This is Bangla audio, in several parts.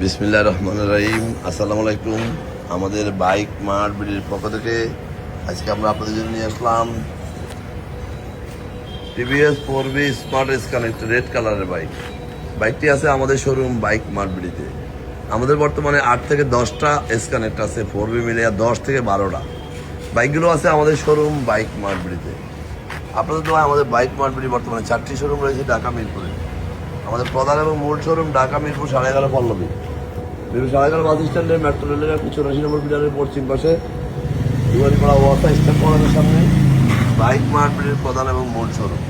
বিসমিল্লাহির রহমানির রহিম। আসসালামু আলাইকুম। আমাদের বাইক মার্ট বিডির পক্ষ থেকে আজকে আমরা আপনাদের জন্য নিয়ে আসলাম TVS 4B smart S connect red কালারের বাইকটি আছে আমাদের শোরুম বাইক মার্ট বিডিতে। আমাদের বর্তমানে 8 থেকে 10টা এস কানেক্ট আছে, 4B মিলে 10 থেকে 12টা বাইকগুলো আছে আমাদের শোরুম বাইক মার্ট বিডিতে। আপনাদের তো আমাদের বাইক মার্ট বিডি বর্তমানে 4টি শোরুম রয়েছে ঢাকা মিরপুরে। আমাদের প্রধান এবং মূল শোরুম ঢাকা মিরপুর 11:30 পল্লবী, মিরপুর 11:30 বাস স্ট্যান্ডের মেট্রো রেলের 84 নম্বর পিলারের পশ্চিম পাশে দুয়ারিপাড়া ওয়াসা স্ট্যান্ড কলেজের সামনে বাইক মার্কেটের প্রধান এবং মূল শোরুম।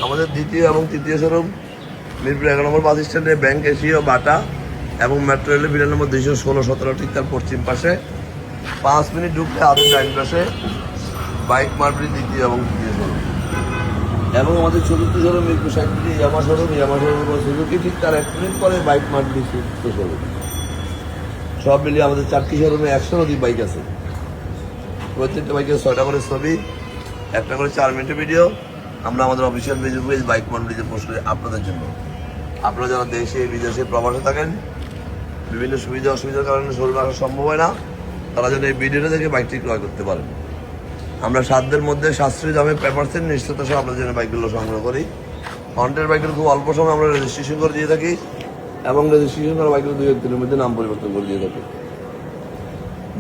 আমাদের দ্বিতীয় এবং তৃতীয় শোরুম মিরপুর 11 নম্বর বাস স্ট্যান্ডে ব্যাংক এশিয়া বাটা এবং মেট্রো রেলের পিলার নম্বর 216-17 ঠিক তার পশ্চিম পাশে 5 মিনিট ঢুকলে আদের ডাইন পাশে বাইক মার্কেটের দ্বিতীয় এবং তৃতীয় শোরুম। এবং আমাদের চতুর্থ শোরুম মিরপুর 60 ইয়ামা শোরুম সুজুকি ঠিক তার 1 মিনিট পরে বাইক মার্কেটের চতুর্থ শোরুম। সব মিলিয়ে আমাদের 4টি শোরুমে 100 অধিক বাইক আছে। প্রত্যেকটা বাইকের 6টা করে ছবি, 1টা করে 4 মিনিটের ভিডিও আমরা আমাদের অফিসিয়াল ফেসবুক পেজ বাইক মার্কেটে পোস্ট করি আপনাদের জন্য। আপনারা যারা দেশে বিদেশে প্রবাসে থাকেন, বিভিন্ন সুবিধা অসুবিধার কারণে শোরুমে আসা সম্ভব হয় না, তারা যেন এই ভিডিওটা দেখে বাইকটি ক্রয় করতে পারেন। আমরা সাধ্যের মধ্যে সাশ্রয়ী দামে পেপারসের নিশ্চয়তা সহ আপনাদের জন্য বাইকগুলো সংগ্রহ করি। হন্টের বাইকের খুব অল্প সময় আমরা রেজিস্ট্রেশন করে দিয়ে থাকি এবং রেজিস্ট্রেশন করা বাইকগুলো 2-1 দিনের মধ্যে নাম পরিবর্তন করে দিয়ে থাকি।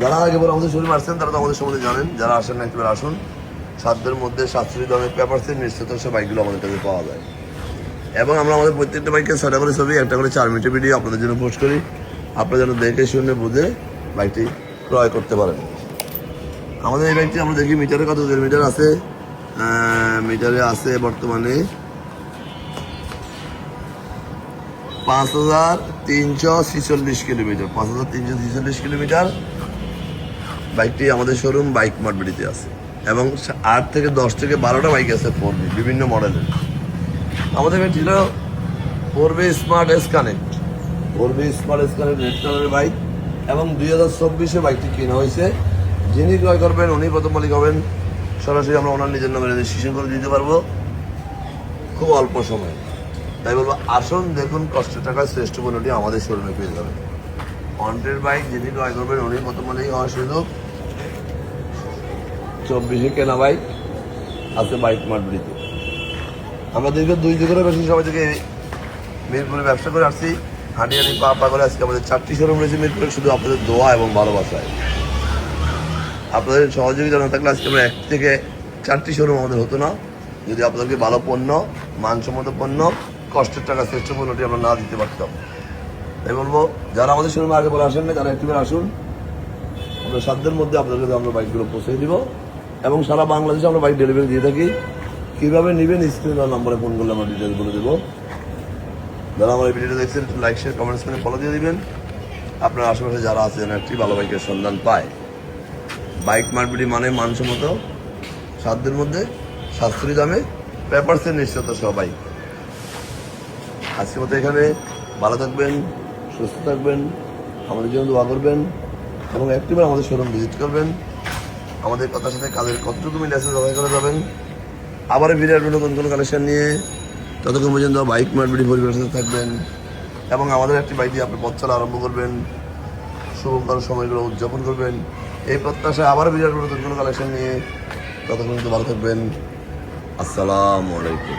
যারা আগে পরে আমাদের শোরুমে আসছেন তারা তো আমাদের সম্বন্ধে জানেন, যারা আসেন না একবার আসুন। সাধ্যের মধ্যে সাশ্রয়ী দামে পেপারসের নিশ্চয়তা সহ বাইকগুলো আমাদের কাছে পাওয়া যায়। এবং আমরা আমাদের প্রত্যেকটা বাইকের 6টা করে ছবি, 1টা করে 4 মিনিটের ভিডিও আপনাদের জন্য পোস্ট করি। আপনারা যেন দেখে শুনে বুঝে বাইকটি ক্রয় করতে পারেন। আমাদের এই বাইকটি আমরা দেখি মিটারে কত মিটার আছে। মিটারে আছে বর্তমানে 5346 কিলোমিটার। 5346 কিলোমিটার বাইকটি আমাদের শোরুম বাইক মার্ট বিডিতে আছে। এবং 8 থেকে 10 থেকে 12টা বাইক আছে 4B বিভিন্ন মডেলের। আমাদের বাইক ছিল 4B smart S connect, 4B smart S connect red কালারের বাইক। এবং 2024-এ বাইকটি কেনা হয়েছে। যিনি ক্রয় করবেন উনি প্রথম মালিক হবেন। সরাসরি আমরা ওনার নিজের নামে রেজিস্ট্রেশন করে দিতে পারবো খুব অল্প সময়। তাই বলবো আসুন দেখুন, কষ্টের টাকায় শ্রেষ্ঠ পণ্যটি আমাদের শোরুমে পেয়ে যাবেন। হন্টের বাইক যিনি ক্রয় করবেন উনি প্রথম মালিক হওয়ার সুযোগ। 24-এ কেনা বাইক আছে বাইক মার্ট বিডিতে। আমরা দীর্ঘ 2 যুগেরও বেশি সময় থেকে মিরপুরে ব্যবসা করে আসছি, হাঁটি পা করে। আজকে আমাদের 4টি শোরুম রয়েছে মিরপুরে, শুধু আপনাদের দোয়া এবং ভালোবাসায়। আপনাদের সহযোগিতা না থাকলে আজকে আমরা 1 থেকে 4টি শোরুম আমাদের হতো না, যদি আপনাদেরকে ভালো পণ্য, মানসম্মত পণ্য, কষ্টের টাকা শ্রেষ্ঠ পণ্যটি আমরা না দিতে পারতাম। তাই বলবো যারা আমাদের শোরুমে আগে বলে আসেন না তারা একটিবার আসুন। আমরা সাধ্যের মধ্যে আপনাদেরকে আমরা বাইকগুলো পৌঁছে দিব এবং সারা বাংলাদেশে আমরা বাইক ডেলিভারি দিয়ে থাকি। কীভাবে নেবেন স্ক্রিন আর নম্বরে ফোন করলে আমরা ডিটেলস বলে দেবো। যারা আমার এই ভিডিওটা দেখছেন লাইক শেয়ার কমেন্টস করে ফলো দিয়ে দিবেন। আপনার আশেপাশে যারা আছে যেন একটি ভালো বাইকের সন্ধান পায়। বাইক মার্কেট মানে মানসম্মত, সাধ্যের মধ্যে, সাশ্রয়ী দামে, পেপারসের নিশ্চয়তা সহ বাইক। আজকের মতো এখানে ভালো থাকবেন, সুস্থ থাকবেন, আমাদের জন্য দোয়া করবেন এবং একটিবার আমাদের শোরুম ভিজিট করবেন। আমাদের কথার সাথে কাজের কতটুকু মিলে আছে জবাই করে যাবেন। আবার ভিডিও নতুন কোনো কালেকশন নিয়ে, ততক্ষণ পর্যন্ত বাইক মার্কেট পরিবারের সাথে থাকবেন এবং আমাদের একটি বাইক দিয়ে আপনি পথ চলা আরম্ভ করবেন, শুভকর সময়গুলো উদযাপন করবেন। এই প্রত্যাশায় আবার বিরাট নতুন কোনো কালেকশন নিয়ে, ততক্ষণ ভালো থাকবেন। আসসালামু আলাইকুম।